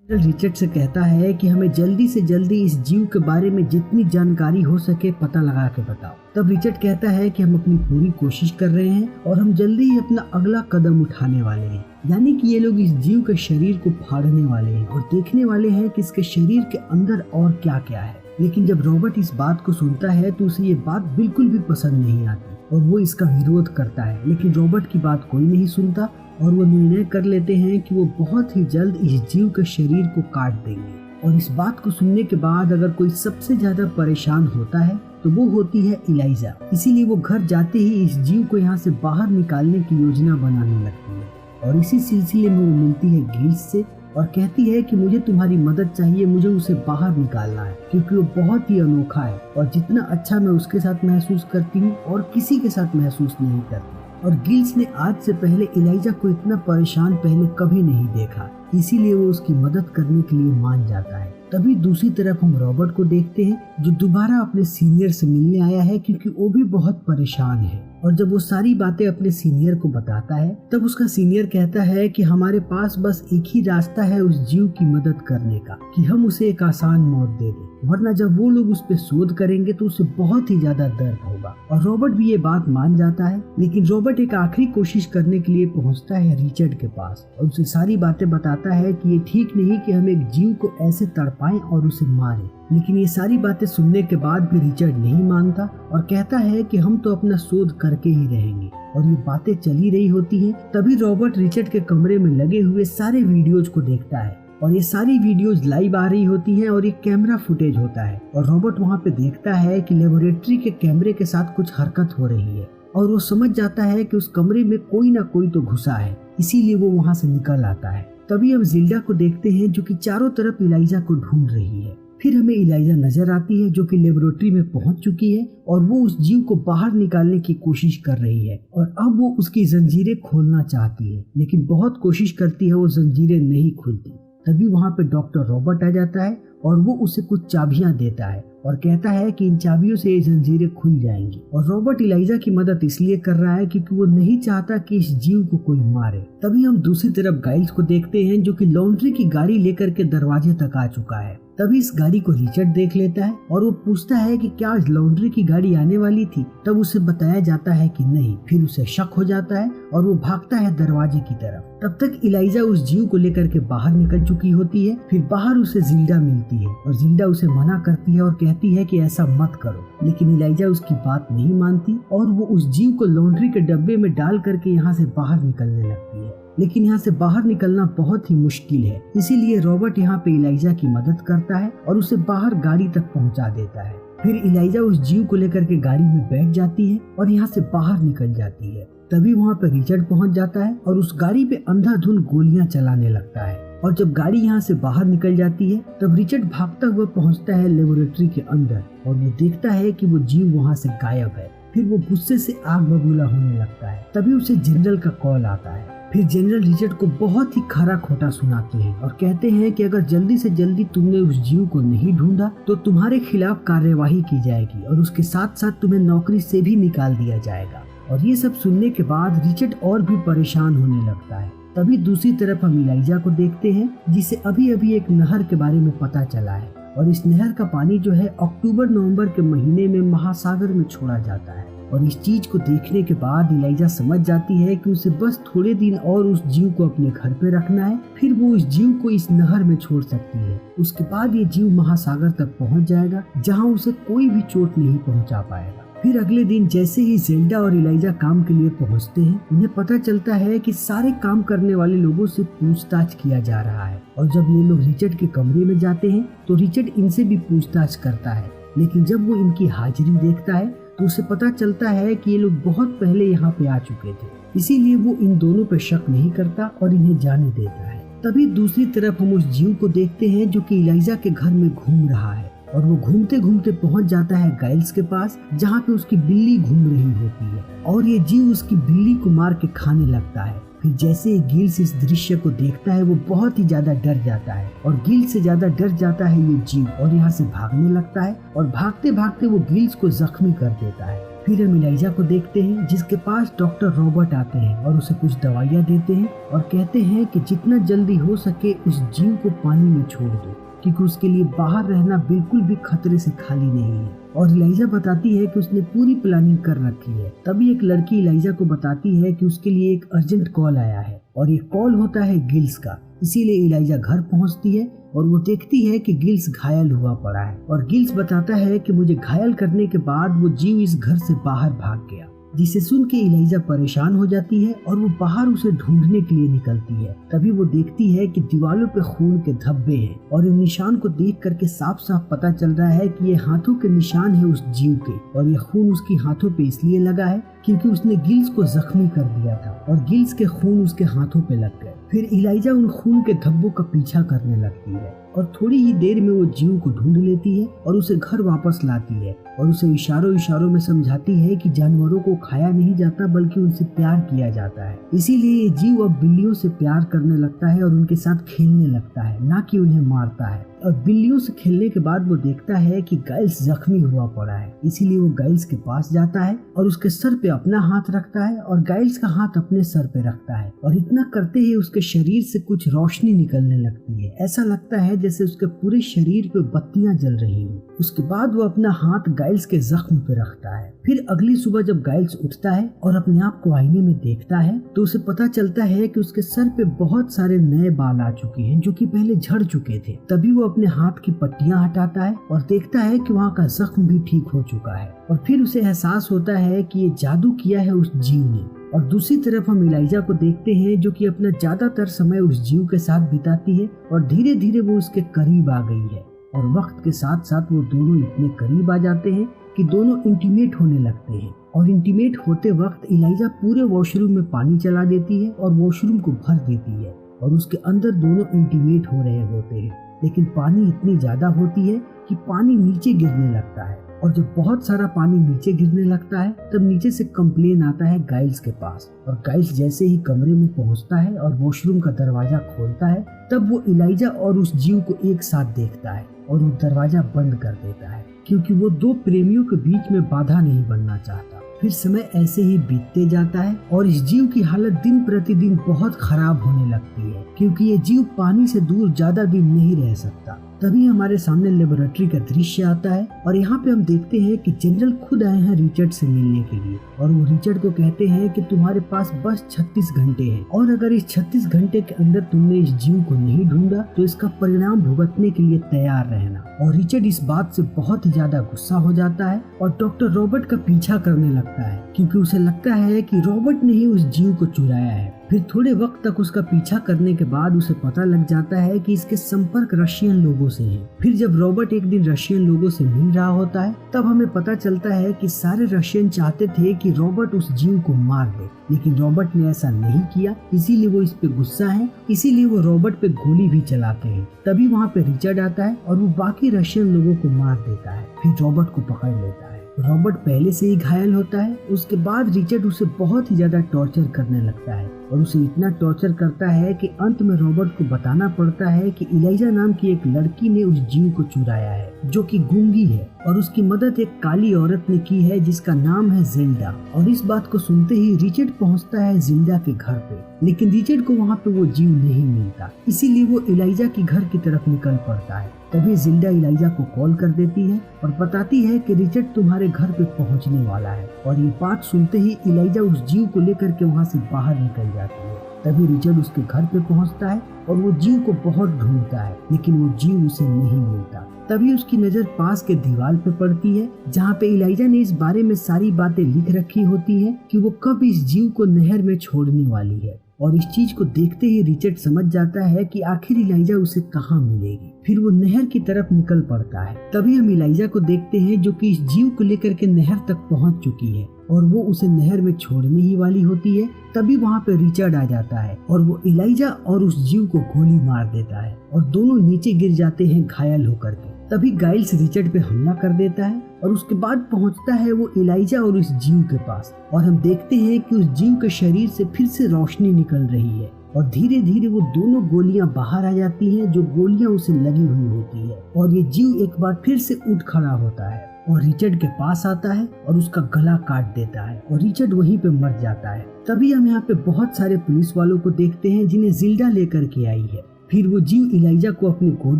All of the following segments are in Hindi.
रिचर्ड से कहता है कि हमें जल्दी से जल्दी इस जीव के बारे में जितनी जानकारी हो सके पता लगा के बताओ। तब रिचर्ड कहता है कि हम अपनी पूरी कोशिश कर रहे हैं और हम जल्दी ही अपना अगला कदम उठाने वाले हैं। यानी कि ये लोग इस जीव के शरीर को फाड़ने वाले हैं और देखने वाले हैं कि इसके शरीर के अंदर और क्या क्या है। लेकिन जब रॉबर्ट इस बात को सुनता है तो उसे ये बात बिल्कुल भी पसंद नहीं आती और वो इसका विरोध करता है। लेकिन रॉबर्ट की बात कोई नहीं सुनता और वो निर्णय कर लेते हैं कि वो बहुत ही जल्द इस जीव के शरीर को काट देंगे। और इस बात को सुनने के बाद अगर कोई सबसे ज्यादा परेशान होता है तो वो होती है इलाइजा। इसीलिए वो घर जाते ही इस जीव को यहाँ से बाहर निकालने की योजना बनाने लगती है और इसी सिलसिले में वो मिलती है गिल्स से और कहती है कि मुझे तुम्हारी मदद चाहिए, मुझे उसे बाहर निकालना है क्योंकि वो बहुत ही अनोखा है और जितना अच्छा मैं उसके साथ महसूस करती हूँ और किसी के साथ महसूस नहीं करती। और गिल्स ने आज से पहले इलाइजा को इतना परेशान पहले कभी नहीं देखा, इसीलिए वो उसकी मदद करने के लिए मान जाता है। तभी दूसरी तरफ हम रॉबर्ट को देखते हैं जो दोबारा अपने सीनियर से मिलने आया है क्योंकि वो भी बहुत परेशान है। और जब वो सारी बातें अपने सीनियर को बताता है तब उसका सीनियर कहता है कि हमारे पास बस एक ही रास्ता है उस जीव की मदद करने का, कि हम उसे एक आसान मौत दे दें, वरना जब वो लोग उस पे शोध करेंगे तो उसे बहुत ही ज्यादा दर्द होगा। और रॉबर्ट भी ये बात मान जाता है। लेकिन रॉबर्ट एक आखिरी कोशिश करने के लिए पहुंचता है रिचर्ड के पास और उसे सारी बातें बताता है कि ये ठीक नहीं कि हम एक जीव को ऐसे तड़पाएं और उसे मारें। लेकिन ये सारी बातें सुनने के बाद भी रिचर्ड नहीं मानता और कहता है कि हम तो अपना शोध करके ही रहेंगे। और ये बातें चली रही होती हैं, तभी रॉबर्ट रिचर्ड के कमरे में लगे हुए सारे वीडियोज को देखता है और ये सारी वीडियोज लाइव आ रही होती हैं और ये कैमरा फुटेज होता है। और रॉबर्ट वहाँ पे देखता है कि लेबोरेटरी के कैमरे के साथ कुछ हरकत हो रही है और वो समझ जाता है कि उस कमरे में कोई ना कोई तो घुसा है, इसीलिए वो वहाँ से निकल आता है। तभी हम जिल्डा को देखते हैं जो कि चारों तरफ इलाइजा को ढूंढ रही है। फिर हमें इलाइजा नजर आती है जो कि लेबोरेटरी में पहुंच चुकी है और वो उस जीव को बाहर निकालने की कोशिश कर रही है और अब वो उसकी जंजीरें खोलना चाहती है, लेकिन बहुत कोशिश करती है, वो जंजीरें नहीं खुलती। तभी वहाँ पे डॉक्टर रॉबर्ट आ जाता है और वो उसे कुछ चाबियां देता है और कहता है कि इन चाबियों से ये जंजीरें खुल जाएंगी। और रॉबर्ट इलाइजा की मदद इसलिए कर रहा है क्योंकि वो नहीं चाहता कि इस जीव को कोई मारे। तभी हम दूसरी तरफ गाइल्स को देखते हैं जो कि लॉन्ड्री की गाड़ी लेकर के दरवाजे तक आ चुका है। तभी इस गाड़ी को रिचर्ड देख लेता है और वो पूछता है कि क्या आज लॉन्ड्री की गाड़ी आने वाली थी। तब उसे बताया जाता है कि नहीं। फिर उसे शक हो जाता है और वो भागता है दरवाजे की तरफ। तब तक इलाइजा उस जीव को लेकर के बाहर निकल चुकी होती है। फिर बाहर उसे जिल्डा मिलती है और जिल्डा उसे मना करती है और कहती है कि ऐसा मत करो, लेकिन इलाइजा उसकी बात नहीं मानती और वो उस जीव को लॉन्ड्री के डब्बे में डाल करके यहाँ से बाहर निकलने लगती है। लेकिन यहाँ से बाहर निकलना बहुत ही मुश्किल है, इसीलिए रॉबर्ट यहाँ पे इलाइजा की मदद करता है और उसे बाहर गाड़ी तक पहुँचा देता है। फिर इलाइजा उस जीव को लेकर के गाड़ी में बैठ जाती है और यहाँ से बाहर निकल जाती है। तभी वहाँ पे रिचर्ड पहुँच जाता है और उस गाड़ी पे अंधाधुंध गोलियां चलाने लगता है। और जब गाड़ी यहाँ से बाहर निकल जाती है तब रिचर्ड भागता हुआ पहुँचता है लेबोरेटरी के अंदर और वो देखता है कि वो जीव वहाँ से गायब है। फिर वो गुस्से से आग बबूला होने लगता है। तभी उसे जनरल का कॉल आता है। फिर जनरल रिचर्ड को बहुत ही खरा खोटा सुनाते हैं और कहते हैं कि अगर जल्दी से जल्दी तुमने उस जीव को नहीं ढूंढा तो तुम्हारे खिलाफ कार्यवाही की जाएगी और उसके साथ साथ तुम्हें नौकरी से भी निकाल दिया जाएगा। और ये सब सुनने के बाद रिचर्ड और भी परेशान होने लगता है। तभी दूसरी तरफ हम इलाइजा को देखते हैं जिसे अभी अभी एक नहर के बारे में पता चला है और इस नहर का पानी जो है अक्टूबर नवंबर के महीने में महासागर में छोड़ा जाता है। और इस चीज को देखने के बाद इलाइजा समझ जाती है कि उसे बस थोड़े दिन और उस जीव को अपने घर पे रखना है, फिर वो उस जीव को इस नहर में छोड़ सकती है। उसके बाद ये जीव महासागर तक पहुंच जाएगा जहां उसे कोई भी चोट नहीं पहुंचा पाएगा। फिर अगले दिन जैसे ही जेल्डा और इलाइजा काम के लिए पहुंचते हैं उन्हें पता चलता है कि सारे काम करने वाले लोगों से पूछताछ किया जा रहा है। और जब ये लोग रिचर्ड के कमरे में जाते हैं तो रिचर्ड इनसे भी पूछताछ करता है, लेकिन जब वो इनकी हाजिरी देखता है तो उसे पता चलता है कि ये लोग बहुत पहले यहाँ पे आ चुके थे, इसीलिए वो इन दोनों पे शक नहीं करता और इन्हें जाने देता है। तभी दूसरी तरफ हम उस जीव को देखते हैं जो कि इलाइजा के घर में घूम रहा है और वो घूमते घूमते पहुंच जाता है गाइल्स के पास जहाँ पे उसकी बिल्ली घूम रही होती है और ये जीव उसकी बिल्ली को मार के खाने लगता है। फिर जैसे ही गिल्स इस दृश्य को देखता है वो बहुत ही ज्यादा डर जाता है और गिल्स से ज्यादा डर जाता है ये जीव और यहाँ से भागने लगता है और भागते भागते वो गिल्स को जख्मी कर देता है। फिर हम इलाइजा को देखते हैं जिसके पास डॉक्टर रॉबर्ट आते हैं और उसे कुछ दवाइयाँ देते हैं और कहते हैं कि जितना जल्दी हो सके उस जीव को पानी में छोड़ दो, क्योंकि उसके लिए बाहर रहना बिल्कुल भी खतरे से खाली नहीं है। और इलाइजा बताती है कि उसने पूरी प्लानिंग कर रखी है। तभी एक लड़की इलाइजा को बताती है कि उसके लिए एक अर्जेंट कॉल आया है और ये कॉल होता है गिल्स का। इसीलिए इलाइजा घर पहुंचती है और वो देखती है कि गिल्स घायल हुआ पड़ा है और गिल्स बताता है कि मुझे घायल करने के बाद वो जीव इस घर से बाहर भाग गया, जिसे सुन के इलाइजा परेशान हो जाती है और वो बाहर उसे ढूंढने के लिए निकलती है। तभी वो देखती है कि दीवारों पे खून के धब्बे हैं और इन निशान को देख करके साफ साफ पता चल रहा है कि ये हाथों के निशान है उस जीव के, और ये खून उसकी हाथों पे इसलिए लगा है क्योंकि उसने गिल्स को जख्मी कर दिया था और गिल्स के खून उसके हाथों पे लग गए। फिर इलाइजा उन खून के धब्बों का पीछा करने लगती है और थोड़ी ही देर में वो जीव को ढूंढ लेती है और उसे घर वापस लाती है और उसे इशारों इशारों में समझाती है कि जानवरों को खाया नहीं जाता बल्कि उनसे प्यार किया जाता है। इसीलिए ये जीव अब बिल्लियों से प्यार करने लगता है और उनके साथ खेलने लगता है, ना कि उन्हें मारता है। और बिल्लियों से खेलने के बाद वो देखता है कि गाइल्स जख्मी हुआ पड़ा है, इसीलिए वो गाइल्स के पास जाता है और उसके सर पे अपना हाथ रखता है और गाइल्स का हाथ अपने सर पे रखता है और इतना करते ही उसके शरीर से कुछ रोशनी निकलने लगती है। ऐसा लगता है जैसे उसके पूरे शरीर पे बत्तियां जल रही हैं। उसके बाद वो अपना हाथ गाइल्स के जख्म पे रखता है। फिर अगली सुबह जब गाइल्स उठता है और अपने आप को आईने में देखता है तो उसे पता चलता है कि उसके सर पे बहुत सारे नए बाल आ चुके हैं जो कि पहले झड़ चुके थे। तभी वो अपने हाथ की पट्टियां हटाता है और देखता है कि वहाँ का जख्म भी ठीक हो चुका है और फिर उसे एहसास होता है कि ये जादू किया है उस जीव ने। और दूसरी तरफ हम इलाइजा को देखते हैं जो कि अपना ज्यादातर समय उस जीव के साथ बिताती है और धीरे धीरे वो उसके करीब आ गई है और वक्त के साथ साथ वो दोनों इतने करीब आ जाते हैं कि दोनों इंटीमेट होने लगते हैं। और इंटीमेट होते वक्त इलाइजा पूरे वॉशरूम में पानी चला देती है और वॉशरूम को भर देती है और उसके अंदर दोनों इंटीमेट हो रहे होते हैं, लेकिन पानी इतनी ज्यादा होती है कि पानी नीचे गिरने लगता है। और जब बहुत सारा पानी नीचे गिरने लगता है तब नीचे से कंप्लेन आता है गाइल्स के पास और गाइल्स जैसे ही कमरे में पहुंचता है और वॉशरूम का दरवाजा खोलता है तब वो इलाइजा और उस जीव को एक साथ देखता है और वो दरवाजा बंद कर देता है क्योंकि वो दो प्रेमियों के बीच में बाधा नहीं बनना चाहता। फिर समय ऐसे ही बीतते जाता है और इस जीव की हालत दिन प्रतिदिन बहुत खराब होने लगती है क्योंकि ये जीव पानी से दूर ज्यादा दिन नहीं रह सकता। तभी हमारे सामने लेबोरेटरी का दृश्य आता है और यहाँ पे हम देखते हैं कि जनरल खुद आए हैं रिचर्ड से मिलने के लिए और वो रिचर्ड को कहते हैं कि तुम्हारे पास बस 36 घंटे हैं और अगर इस 36 घंटे के अंदर तुमने इस जीव को नहीं ढूंढा तो इसका परिणाम भुगतने के लिए तैयार रहना। और रिचर्ड इस बात से बहुत ही ज्यादा गुस्सा हो जाता है और डॉक्टर रॉबर्ट का पीछा करने लगता है क्योंकि उसे लगता है कि रॉबर्ट ने ही उस जीव को चुराया है। फिर थोड़े वक्त तक उसका पीछा करने के बाद उसे पता लग जाता है कि इसके संपर्क रशियन लोगों से हैं। फिर जब रॉबर्ट एक दिन रशियन लोगों से मिल रहा होता है तब हमें पता चलता है कि सारे रशियन चाहते थे कि रॉबर्ट उस जीव को मार दे, लेकिन रॉबर्ट ने ऐसा नहीं किया, इसीलिए वो इस पे गुस्सा है, इसीलिए वो रॉबर्ट पे गोली भी चलाते हैं। तभी वहाँ पे रिचर्ड आता है और वो बाकी रशियन लोगों को मार देता है। फिर रॉबर्ट को पकड़ लेता है। रॉबर्ट पहले से ही घायल होता है। उसके बाद रिचर्ड उसे बहुत ही ज्यादा टॉर्चर करने लगता है और उसे इतना टॉर्चर करता है कि अंत में रॉबर्ट को बताना पड़ता है कि इलाइजा नाम की एक लड़की ने उस जीव को चुराया है जो कि गूंगी है और उसकी मदद एक काली औरत ने की है जिसका नाम है जिल्डा। और इस बात को सुनते ही रिचर्ड पहुंचता है जिल्डा के घर पे, लेकिन रिचर्ड को वहाँ पे वो जीव नहीं मिलता, इसीलिए वो इलाइजा के घर की तरफ निकल पड़ता है। तभी जिल्डा इलाइजा को कॉल कर देती है और बताती है कि रिचर्ड तुम्हारे घर पे पहुंचने वाला है। और ये बात सुनते ही इलाइजा उस जीव को लेकर के वहाँ से बाहर निकल जाती है। तभी रिचर्ड उसके घर पे पहुंचता है और वो जीव को बहुत ढूंढता है, लेकिन वो जीव उसे नहीं मिलता। तभी उसकी नजर पास के दीवार पे पड़ती है जहाँ पे इलाइजा ने इस बारे में सारी बातें लिख रखी होती हैं कि वो कब इस जीव को नहर में छोड़ने वाली है। और इस चीज को देखते ही रिचर्ड समझ जाता है कि आखिर इलाइजा उसे कहाँ मिलेगी। फिर वो नहर की तरफ निकल पड़ता है। तभी हम इलाइजा को देखते हैं जो कि इस जीव को लेकर के नहर तक पहुंच चुकी है और वो उसे नहर में छोड़ने ही वाली होती है। तभी वहाँ पे रिचर्ड आ जाता है और वो इलाइजा और उस जीव को गोली मार देता है और दोनों नीचे गिर जाते हैं घायल होकर के। तभी गाइल्स रिचर्ड पे हमला कर देता है और उसके बाद पहुंचता है वो इलाइजा और उस जीव के पास और हम देखते हैं कि उस जीव के शरीर से फिर से रोशनी निकल रही है और धीरे धीरे वो दोनों गोलियां बाहर आ जाती हैं जो गोलियां उसे लगी हुई होती है और ये जीव एक बार फिर से उठ खड़ा होता है और रिचर्ड के पास आता है और उसका गला काट देता है और रिचर्ड वहीं पे मर जाता है। तभी हम यहाँ पे बहुत सारे पुलिस वालों को देखते हैं जिन्हें जिल्डा लेकर के आई है। फिर वो जीव इलाइजा को अपनी गोद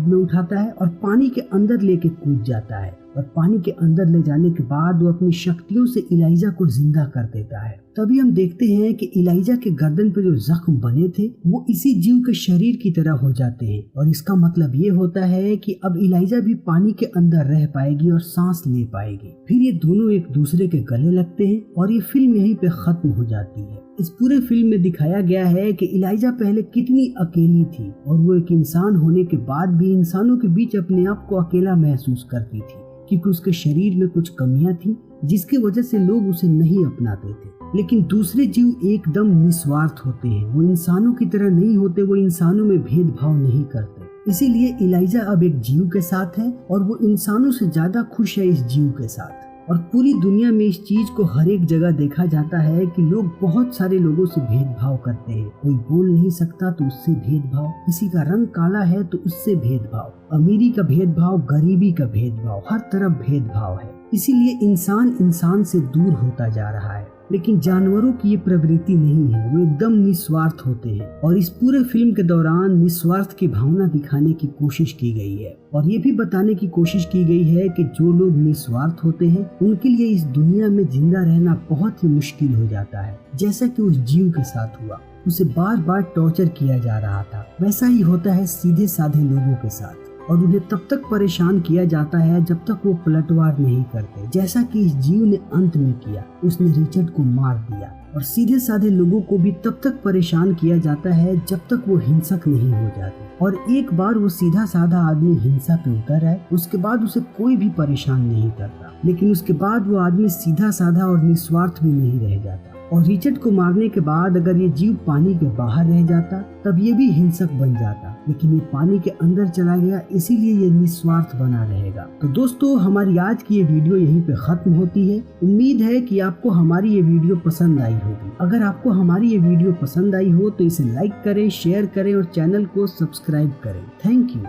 में उठाता है और पानी के अंदर लेके कूद जाता है और पानी के अंदर ले जाने के बाद वो अपनी शक्तियों से इलाइजा को जिंदा कर देता है। तभी हम देखते हैं कि इलाइजा के गर्दन पे जो जख्म बने थे वो इसी जीव के शरीर की तरह हो जाते हैं और इसका मतलब ये होता है कि अब इलाइजा भी पानी के अंदर रह पाएगी और सांस ले पाएगी। फिर ये दोनों एक दूसरे के गले लगते हैं और ये फिल्म यहीं पे खत्म हो जाती है। इस पूरे फिल्म में दिखाया गया है कि इलाइजा पहले कितनी अकेली थी और वो एक इंसान होने के बाद भी इंसानों के बीच अपने आप को अकेला महसूस करती थी, क्योंकि उसके शरीर में कुछ कमियां थी जिसकी वजह से लोग उसे नहीं अपनाते थे। लेकिन दूसरे जीव एकदम निस्वार्थ होते हैं, वो इंसानों की तरह नहीं होते, वो इंसानों में भेदभाव नहीं करते। इसीलिए इलाइजा अब एक जीव के साथ है और वो इंसानों से ज्यादा खुश है इस जीव के साथ। और पूरी दुनिया में इस चीज को हर एक जगह देखा जाता है कि लोग बहुत सारे लोगों से भेदभाव करते हैं। कोई बोल नहीं सकता तो उससे भेदभाव, किसी का रंग काला है तो उससे भेदभाव, अमीरी का भेदभाव, गरीबी का भेदभाव, हर तरफ भेदभाव है। इसीलिए इंसान इंसान से दूर होता जा रहा है। लेकिन जानवरों की ये प्रवृत्ति नहीं है, वो एकदम निस्वार्थ होते हैं और इस पूरे फिल्म के दौरान निस्वार्थ की भावना दिखाने की कोशिश की गई है और ये भी बताने की कोशिश की गई है कि जो लोग निस्वार्थ होते हैं उनके लिए इस दुनिया में जिंदा रहना बहुत ही मुश्किल हो जाता है। जैसा कि उस जीव के साथ हुआ, उसे बार बार टॉर्चर किया जा रहा था, वैसा ही होता है सीधे साधे लोगों के साथ और उन्हें तब तक परेशान किया जाता है जब तक वो पलटवार नहीं करते, जैसा कि इस जीव ने अंत में किया। उसने रिचर्ड को मार दिया और सीधे साधे लोगों को भी तब तक परेशान किया जाता है जब तक वो हिंसक नहीं हो जाते। और एक बार वो सीधा साधा आदमी हिंसा पे उतर आए, उसके बाद उसे कोई भी परेशान नहीं करता, लेकिन उसके बाद वो आदमी सीधा साधा और निस्वार्थ भी नहीं रह जाता। और रिचर्ड को मारने के बाद अगर ये जीव पानी के बाहर रह जाता तब ये भी हिंसक बन जाता, लेकिन ये पानी के अंदर चला गया, इसीलिए ये निस्वार्थ बना रहेगा। तो दोस्तों, हमारी आज की ये वीडियो यहीं पे खत्म होती है। उम्मीद है कि आपको हमारी ये वीडियो पसंद आई होगी। अगर आपको हमारी ये वीडियो पसंद आई हो तो इसे लाइक करें, शेयर करें और चैनल को सब्सक्राइब करें। Thank you.